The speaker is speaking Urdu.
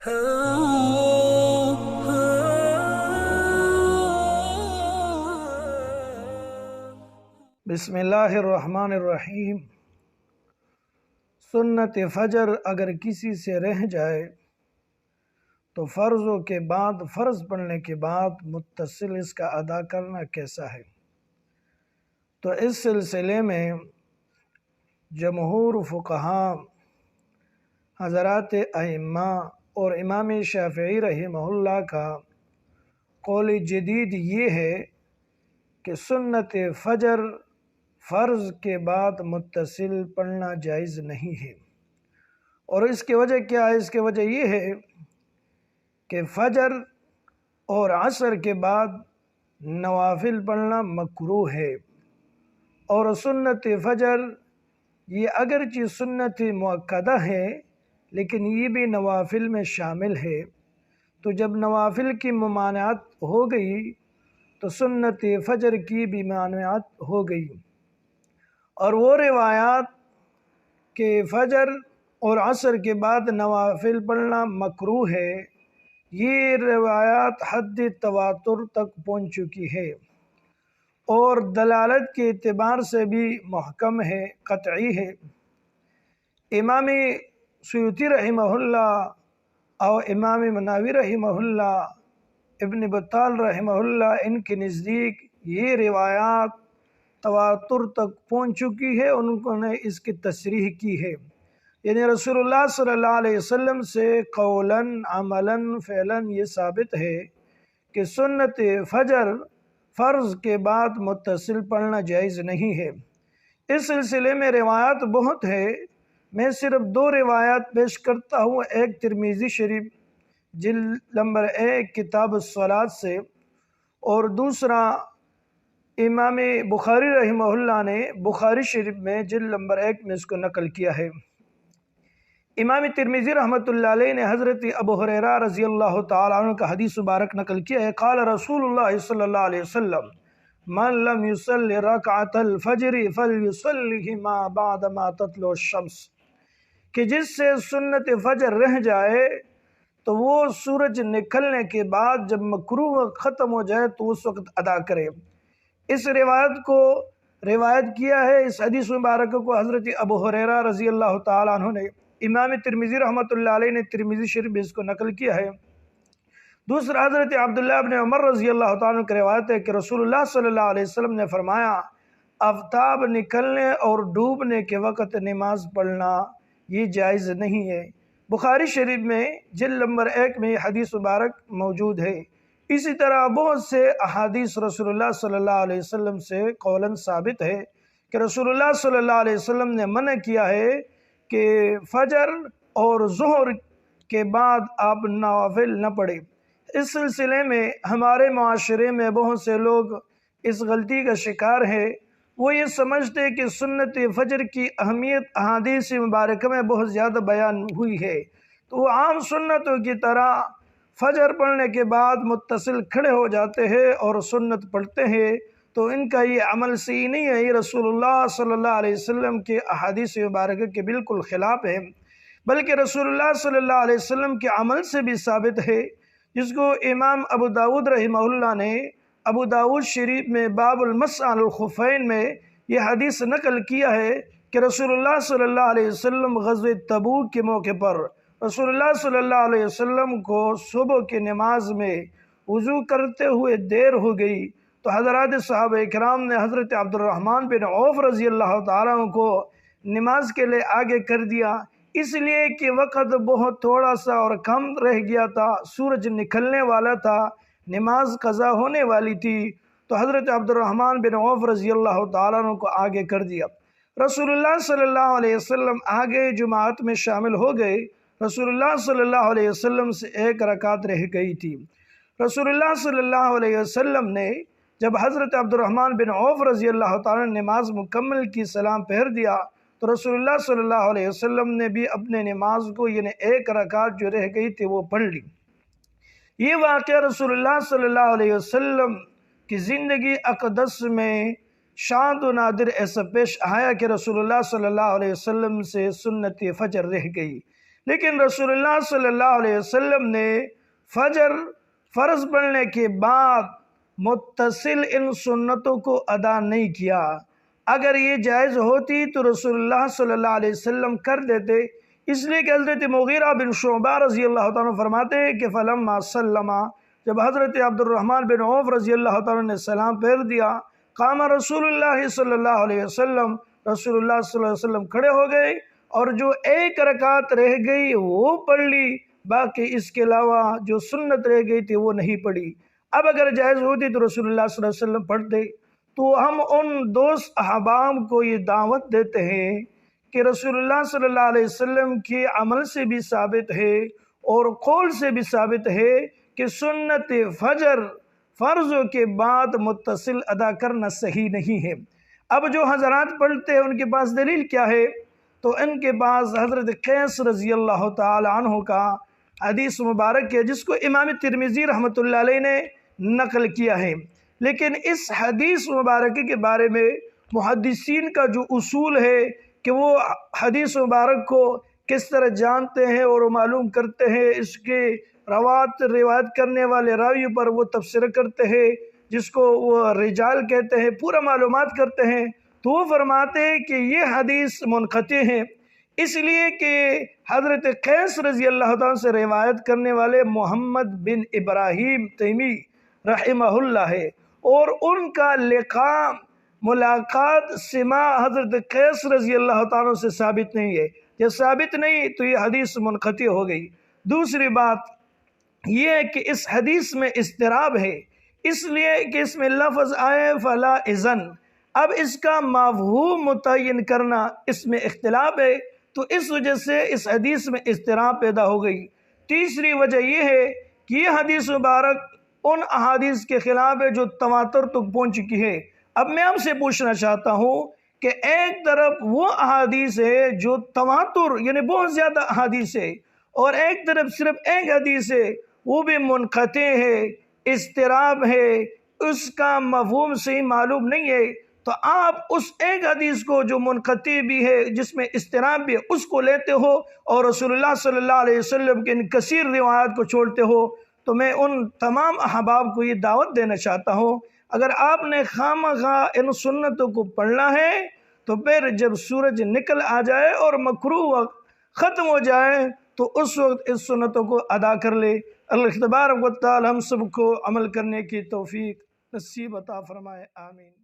بسم اللہ الرحمن الرحیم۔ سنت فجر اگر کسی سے رہ جائے تو فرض پڑھنے کے بعد متصل اس کا ادا کرنا کیسا ہے؟ تو اس سلسلے میں جمہور فقہاء حضرات ائمہ اور امام شافعی رحمہ اللہ کا قول جدید یہ ہے کہ سنت فجر فرض کے بعد متصل پڑھنا جائز نہیں ہے۔ اور اس کی وجہ کیا ہے؟ اس کی وجہ یہ ہے کہ فجر اور عصر کے بعد نوافل پڑھنا مکروہ ہے، اور سنت فجر یہ اگرچہ سنت مؤکدہ ہے لیکن یہ بھی نوافل میں شامل ہے۔ تو جب نوافل کی ممانعت ہو گئی تو سنت فجر کی بھی ممانعت ہو گئی، اور وہ روایات کہ فجر اور عصر کے بعد نوافل پڑھنا مکروہ ہے، یہ روایات حد تواتر تک پہنچ چکی ہے اور دلالت کے اعتبار سے بھی محکم ہے، قطعی ہے۔ امام سیوطی رحمہ اللہ اور امام مناوی رحمہ اللہ، ابن بطال رحمہ اللہ، ان کے نزدیک یہ روایات تواتر تک پہنچ چکی ہے، انہوں نے اس کی تصریح کی ہے، یعنی رسول اللہ صلی اللہ علیہ وسلم سے قولاً عملاً فعلاً یہ ثابت ہے کہ سنت فجر فرض کے بعد متصل پڑھنا جائز نہیں ہے۔ اس سلسلے میں روایات بہت ہے، میں صرف 2 روایات پیش کرتا ہوں، ایک ترمذی شریف جلد نمبر 1 کتاب الصلاۃ سے، اور دوسرا امام بخاری رحمہ اللہ نے بخاری شریف میں جلد نمبر 1 میں اس کو نقل کیا ہے۔ امام ترمذی رحمۃ اللہ علیہ نے حضرت ابو ہریرہ رضی اللہ تعالیٰ عنہ کا حدیث مبارک نقل کیا ہے، قال رسول اللہ صلی اللہ علیہ وسلم من لم يصل رکعۃ الفجر فلیصلہما بعد ما تطلع الشمس، کہ جس سے سنت فجر رہ جائے تو وہ سورج نکلنے کے بعد جب مکروہ وقت ختم ہو جائے تو اس وقت ادا کرے۔ اس روایت کو روایت کیا ہے، اس حدیث مبارک کو حضرت ابو ہریرہ رضی اللہ تعالیٰ عنہ نے۔ امام ترمذی رحمۃ اللہ علیہ نے ترمذی شریف میں اس کو نقل کیا ہے۔ دوسرا حضرت عبداللہ بن عمر رضی اللہ تعالیٰ عنہ کی روایت ہے کہ رسول اللہ صلی اللہ علیہ وسلم نے فرمایا، آفتاب نکلنے اور ڈوبنے کے وقت نماز پڑھنا یہ جائز نہیں ہے۔ بخاری شریف میں جلد نمبر 1 میں یہ حدیث مبارک موجود ہے۔ اسی طرح بہت سے احادیث رسول اللہ صلی اللہ علیہ وسلم سے قولاً ثابت ہے کہ رسول اللہ صلی اللہ علیہ وسلم نے منع کیا ہے کہ فجر اور ظہر کے بعد آپ نوافل نہ پڑھیں۔ اس سلسلے میں ہمارے معاشرے میں بہت سے لوگ اس غلطی کا شکار ہے، وہ یہ سمجھتے کہ سنت فجر کی اہمیت احادیث مبارکہ میں بہت زیادہ بیان ہوئی ہے، تو وہ عام سنتوں کی طرح فجر پڑھنے کے بعد متصل کھڑے ہو جاتے ہیں اور سنت پڑھتے ہیں، تو ان کا یہ عمل صحیح نہیں ہے، یہ رسول اللہ صلی اللہ علیہ وسلم کے احادیث مبارکہ کے بالکل خلاف ہے، بلکہ رسول اللہ صلی اللہ علیہ وسلم کے عمل سے بھی ثابت ہے، جس کو امام ابو داود رحمہ اللہ نے ابو داود شریف میں باب المسح علی الخفین میں یہ حدیث نقل کیا ہے کہ رسول اللہ صلی اللہ علیہ وسلم غزوہ تبوک کے موقع پر رسول اللہ صلی اللہ علیہ وسلم کو صبح کی نماز میں وضو کرتے ہوئے دیر ہو گئی، تو حضرات صحابہ کرام نے حضرت عبد الرحمن بن عوف رضی اللہ تعالیٰ عنہ کو نماز کے لیے آگے کر دیا، اس لیے کہ وقت بہت تھوڑا سا اور کم رہ گیا تھا، سورج نکلنے والا تھا، نماز قضا ہونے والی تھی، تو حضرت عبد الرحمن بن عوف رضی اللہ تعالیٰ عنہ کو آگے کر دیا۔ رسول اللہ صلی اللہ علیہ وسلم آگے جماعت میں شامل ہو گئے، رسول اللہ صلی اللہ علیہ وسلم سے 1 رکعت رہ گئی تھی۔ رسول اللہ صلی اللہ علیہ وسلم نے جب حضرت عبد الرحمن بن عوف رضی اللہ تعالیٰ نے نماز مکمل کی، سلام پھیر دیا، تو رسول اللہ صلی اللہ علیہ وسلم نے بھی اپنے نماز کو یعنی 1 رکعت جو رہ گئی تھی وہ پڑھ لی۔ یہ واقعہ رسول اللہ صلی اللہ علیہ وسلم کی زندگی اقدس میں شاذ و نادر ایسا پیش آیا کہ رسول اللہ صلی اللہ علیہ وسلم سے سنت فجر رہ گئی، لیکن رسول اللہ صلی اللہ علیہ وسلم نے فجر فرض پڑھنے کے بعد متصل ان سنتوں کو ادا نہیں کیا۔ اگر یہ جائز ہوتی تو رسول اللہ صلی اللہ علیہ وسلم کر دیتے، اس لیے کہ حضرت مغیرہ بن شعبہ رضی اللہ تعالیٰ فرماتے ہیں کہ فلما سلم، جب حضرت عبد الرحمن بن عوف رضی اللہ تعالیٰ نے سلام پھیر دیا، قام رسول اللہ صلی اللہ علیہ وسلم، رسول اللہ صلی اللہ علیہ وسلم کھڑے ہو گئے اور جو ایک رکعت رہ گئی وہ پڑھ لی، باقی اس کے علاوہ جو سنت رہ گئی تھی وہ نہیں پڑھی۔ اب اگر جائز ہوتی تو رسول اللہ صلی اللہ علیہ وسلم پڑھتے۔ تو ہم ان دوست احباب کو یہ دعوت دیتے ہیں کہ رسول اللہ صلی اللہ علیہ وسلم کے عمل سے بھی ثابت ہے اور قول سے بھی ثابت ہے کہ سنت فجر فرضوں کے بعد متصل ادا کرنا صحیح نہیں ہے۔ اب جو حضرات پڑھتے ہیں ان کے پاس دلیل کیا ہے؟ تو ان کے پاس حضرت قیس رضی اللہ تعالی عنہ کا حدیث مبارک ہے، جس کو امام ترمذی رحمۃ اللہ علیہ نے نقل کیا ہے۔ لیکن اس حدیث مبارک کے بارے میں محدثین کا جو اصول ہے کہ وہ حدیث مبارک کو کس طرح جانتے ہیں اور معلوم کرتے ہیں، اس کے روایت کرنے والے راوی پر وہ تبصرہ کرتے ہیں، جس کو وہ رجال کہتے ہیں، پورا معلومات کرتے ہیں، تو وہ فرماتے ہیں کہ یہ حدیث منقطع ہے، اس لیے کہ حضرت قیس رضی اللہ تعالیٰ سے روایت کرنے والے محمد بن ابراہیم تیمی رحمہ اللہ ہے، اور ان کا لقاء ملاقات سماع حضرت قیس رضی اللہ تعالیٰ سے ثابت نہیں ہے۔ یہ ثابت نہیں تو یہ حدیث منقطع ہو گئی۔ دوسری بات یہ ہے کہ اس حدیث میں اضطراب ہے، اس لیے کہ اس میں لفظ آئے فلا اذن، اب اس کا مفہوم متعین کرنا اس میں اختلاف ہے، تو اس وجہ سے اس حدیث میں اضطراب پیدا ہو گئی۔ تیسری وجہ یہ ہے کہ یہ حدیث مبارک ان احادیث کے خلاف ہے جو تواتر تک پہنچ چکی ہے۔ اب میں آپ سے پوچھنا چاہتا ہوں کہ ایک طرف وہ احادیث ہے جو تواتر یعنی بہت زیادہ احادیث ہے، اور ایک طرف صرف ایک حدیث ہے وہ بھی منقطع ہے، اضطراب ہے، اس کا مفہوم صحیح معلوم نہیں ہے، تو آپ اس ایک حدیث کو جو منقطع بھی ہے جس میں اضطراب بھی ہے اس کو لیتے ہو اور رسول اللہ صلی اللہ علیہ وسلم کے ان کثیر روایات کو چھوڑتے ہو۔ تو میں ان تمام احباب کو یہ دعوت دینا چاہتا ہوں، اگر آپ نے خامخواہ ان سنتوں کو پڑھنا ہے تو پھر جب سورج نکل آ جائے اور مکروہ وقت ختم ہو جائے تو اس وقت اس سنتوں کو ادا کر لے۔ اللہ تبارک و تعالی ہم سب کو عمل کرنے کی توفیق نصیب عطا فرمائے، آمین۔